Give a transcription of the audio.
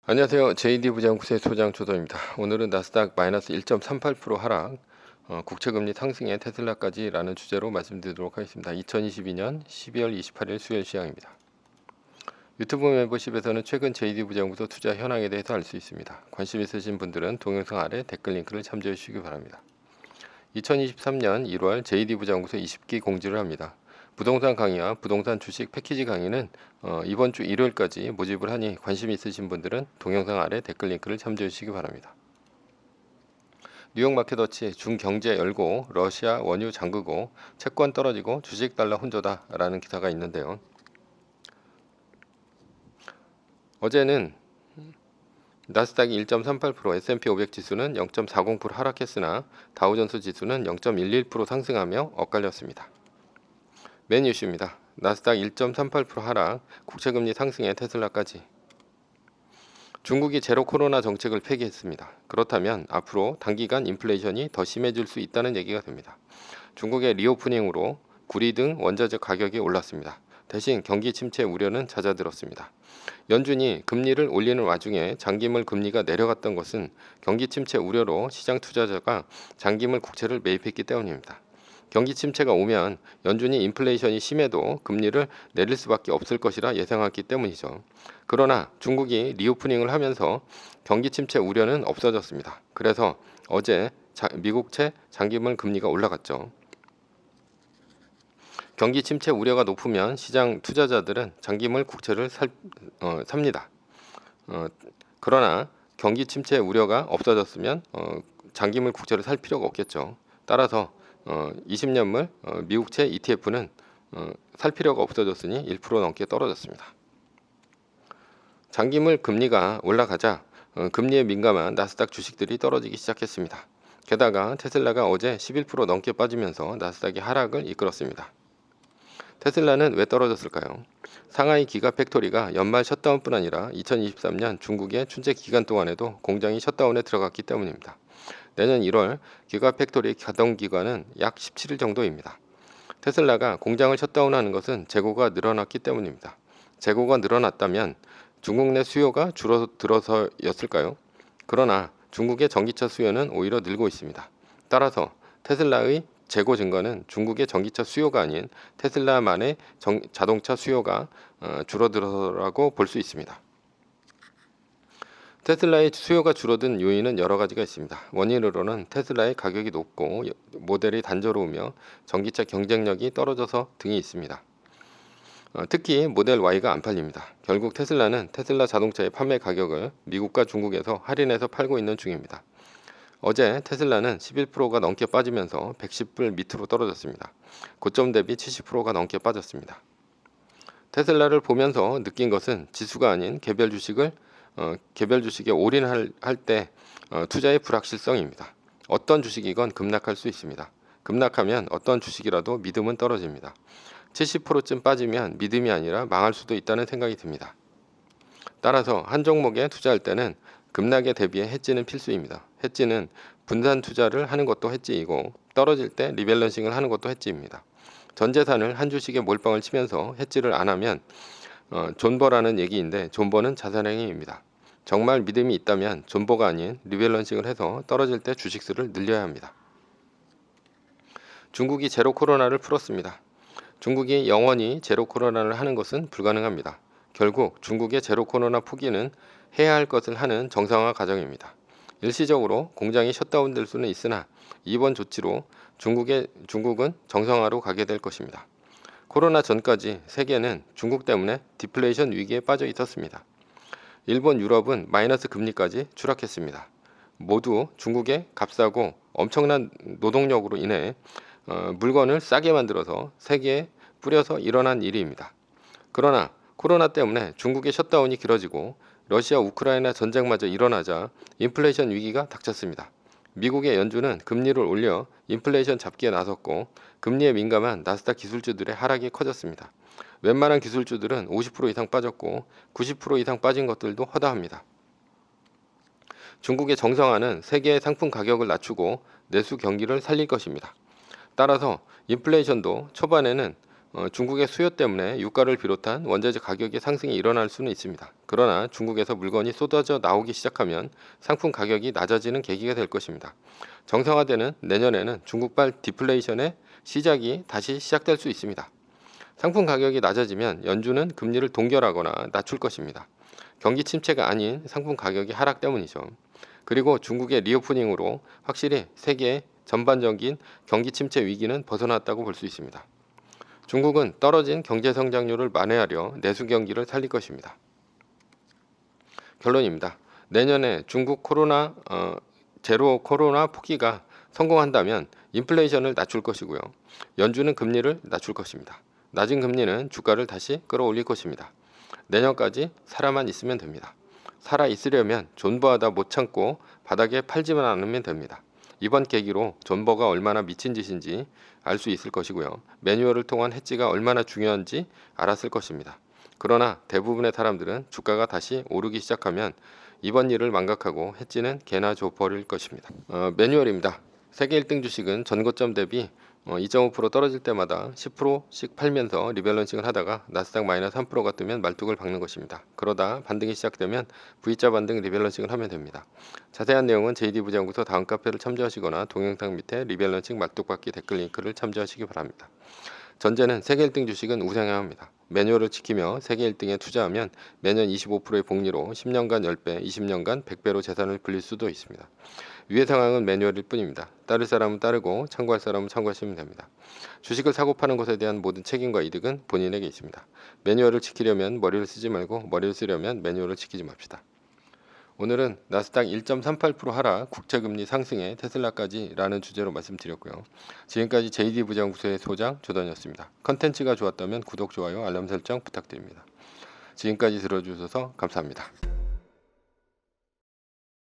안녕하세요. JD 부장구세 소장 조도입니다. 오늘은 나스닥 마이너스 1.38% 하락, 국채금리 상승에 테슬라까지라는 주제로 말씀드리도록 하겠습니다. 2022년 12월 28일 수요일 시장입니다. 유튜브 멤버십에서는 최근 JD 부장구소 투자 현황에 대해서 알 수 있습니다. 관심 있으신 분들은 동영상 아래 댓글 링크를 참조해 주시기 바랍니다. 2023년 1월 JD 부장구소 20기 공지를 합니다. 부동산 강의와 부동산 주식 패키지 강의는 이번 주 일요일까지 모집을 하니 관심 있으신 분들은 동영상 아래 댓글 링크를 참조해 주시기 바랍니다. 뉴욕 마켓워치 중경제 열고 러시아 원유 잠그고 채권 떨어지고 주식 달러 혼조다 라는 기사가 있는데요. 어제는 나스닥이 1.38%, S&P 500 지수는 0.40% 하락했으나 다우존스 지수는 0.11% 상승하며 엇갈렸습니다. 메인 이슈입니다. 나스닥 1.38% 하락, 국채금리 상승에 테슬라까지. 중국이 제로 코로나 정책을 폐기했습니다. 그렇다면 앞으로 단기간 인플레이션이 더 심해질 수 있다는 얘기가 됩니다. 중국의 리오프닝으로 구리 등 원자재 가격이 올랐습니다. 대신 경기 침체 우려는 잦아들었습니다. 연준이 금리를 올리는 와중에 장기물 금리가 내려갔던 것은 경기 침체 우려로 시장 투자자가 장기물 국채를 매입했기 때문입니다. 경기 침체가 오면 연준이 인플레이션이 심해도 금리를 내릴 수밖에 없을 것이라 예상했기 때문이죠. 그러나 중국이 리오프닝을 하면서 경기 침체 우려는 없어졌습니다. 그래서 어제 미국채 장기물 금리가 올라갔죠. 경기 침체 우려가 높으면 시장 투자자들은 장기물 국채를 삽니다. 그러나 경기 침체 우려가 없어졌으면 장기물 국채를 살 필요가 없겠죠. 따라서 20년물 미국채 ETF는 살 필요가 없어졌으니 1% 넘게 떨어졌습니다. 장기물 금리가 올라가자 금리에 민감한 나스닥 주식들이 떨어지기 시작했습니다. 게다가 테슬라가 어제 11% 넘게 빠지면서 나스닥이 하락을 이끌었습니다. 테슬라는 왜 떨어졌을까요? 상하이 기가팩토리가 연말 셧다운뿐 아니라 2023년 중국의 춘제 기간 동안에도 공장이 셧다운에 들어갔기 때문입니다. 내년 1월 기가팩토리 가동 기간은 약 17일 정도입니다. 테슬라가 공장을 셧다운하는 것은 재고가 늘어났기 때문입니다. 재고가 늘어났다면 중국 내 수요가 줄어들어서였을까요? 그러나 중국의 전기차 수요는 오히려 늘고 있습니다. 따라서 테슬라의 재고 증가는 중국의 전기차 수요가 아닌 테슬라만의 자동차 수요가 줄어들어라고 볼 수 있습니다. 테슬라의 수요가 줄어든 요인은 여러 가지가 있습니다. 원인으로는 테슬라의 가격이 높고 모델이 단조로우며 전기차 경쟁력이 떨어져서 등이 있습니다. 특히 모델 Y가 안 팔립니다. 결국 테슬라는 테슬라 자동차의 판매 가격을 미국과 중국에서 할인해서 팔고 있는 중입니다. 어제 테슬라는 11%가 넘게 빠지면서 110불 밑으로 떨어졌습니다. 고점 대비 70%가 넘게 빠졌습니다. 테슬라를 보면서 느낀 것은 지수가 아닌 개별 주식에 올인할 때 투자의 불확실성입니다. 어떤 주식이건 급락할 수 있습니다. 급락하면 어떤 주식이라도 믿음은 떨어집니다. 70%쯤 빠지면 믿음이 아니라 망할 수도 있다는 생각이 듭니다. 따라서 한 종목에 투자할 때는 급락에 대비해 해지는 필수입니다. 해지는 분산 투자를 하는 것도 해지이고 떨어질 때 리밸런싱을 하는 것도 해지입니다. 전 재산을 한 주식에 몰빵을 치면서 해지를 안 하면 존버라는 얘기인데 존버는 자산행위입니다. 정말 믿음이 있다면 존버가 아닌 리밸런싱을 해서 떨어질 때 주식수를 늘려야 합니다. 중국이 제로 코로나를 풀었습니다. 중국이 영원히 제로 코로나를 하는 것은 불가능합니다. 결국 중국의 제로 코로나 포기는 해야 할 것을 하는 정상화 과정입니다. 일시적으로 공장이 셧다운될 수는 있으나 이번 조치로 중국은 정상화로 가게 될 것입니다. 코로나 전까지 세계는 중국 때문에 디플레이션 위기에 빠져 있었습니다. 일본, 유럽은 마이너스 금리까지 추락했습니다. 모두 중국의 값싸고 엄청난 노동력으로 인해 물건을 싸게 만들어서 세계에 뿌려서 일어난 일입니다. 그러나 코로나 때문에 중국의 셧다운이 길어지고 러시아 우크라이나 전쟁마저 일어나자 인플레이션 위기가 닥쳤습니다. 미국의 연준은 금리를 올려 인플레이션 잡기에 나섰고 금리에 민감한 나스닥 기술주들의 하락이 커졌습니다. 웬만한 기술주들은 50% 이상 빠졌고 90% 이상 빠진 것들도 허다합니다. 중국의 정상화는 세계의 상품 가격을 낮추고 내수 경기를 살릴 것입니다. 따라서 인플레이션도 초반에는 중국의 수요 때문에 유가를 비롯한 원자재 가격의 상승이 일어날 수는 있습니다. 그러나 중국에서 물건이 쏟아져 나오기 시작하면 상품 가격이 낮아지는 계기가 될 것입니다. 정상화되는 내년에는 중국발 디플레이션의 시작이 다시 시작될 수 있습니다. 상품 가격이 낮아지면 연준은 금리를 동결하거나 낮출 것입니다. 경기 침체가 아닌 상품 가격이 하락 때문이죠. 그리고 중국의 리오프닝으로 확실히 세계의 전반적인 경기 침체 위기는 벗어났다고 볼 수 있습니다. 중국은 떨어진 경제 성장률을 만회하려 내수 경기를 살릴 것입니다. 결론입니다. 내년에 중국 제로 코로나 포기가 성공한다면 인플레이션을 낮출 것이고요. 연준은 금리를 낮출 것입니다. 낮은 금리는 주가를 다시 끌어올릴 것입니다. 내년까지 살아만 있으면 됩니다. 살아 있으려면 존버하다 못 참고 바닥에 팔지만 않으면 됩니다. 이번 계기로 존버가 얼마나 미친 짓인지 알 수 있을 것이고요. 매뉴얼을 통한 해지가 얼마나 중요한지 알았을 것입니다. 그러나 대부분의 사람들은 주가가 다시 오르기 시작하면 이번 일을 망각하고 해지는 개나 줘버릴 것입니다. 매뉴얼입니다. 세계 1등 주식은 전고점 대비 2.5% 떨어질 때마다 10%씩 팔면서 리밸런싱을 하다가 나스닥 마이너스 3%가 뜨면 말뚝을 박는 것입니다. 그러다 반등이 시작되면 V자 반등 리밸런싱을 하면 됩니다. 자세한 내용은 JD부장연구소 다음 카페를 참조하시거나 동영상 밑에 리밸런싱 말뚝 박기 댓글 링크를 참조하시기 바랍니다. 전제는 세계 1등 주식은 우상향 합니다. 매뉴얼을 지키며 세계 1등에 투자하면 매년 25%의 복리로 10년간 10배, 20년간 100배로 재산을 불릴 수도 있습니다. 위의 상황은 매뉴얼일 뿐입니다. 따를 사람은 따르고 참고할 사람은 참고하시면 됩니다. 주식을 사고 파는 것에 대한 모든 책임과 이득은 본인에게 있습니다. 매뉴얼을 지키려면 머리를 쓰지 말고 머리를 쓰려면 매뉴얼을 지키지 맙시다. 오늘은 나스닥 1.38% 하락, 국채금리 상승에 테슬라까지 라는 주제로 말씀드렸고요. 지금까지 JD부장연구소의 소장 조던이었습니다. 컨텐츠가 좋았다면 구독, 좋아요, 알람 설정 부탁드립니다. 지금까지 들어주셔서 감사합니다.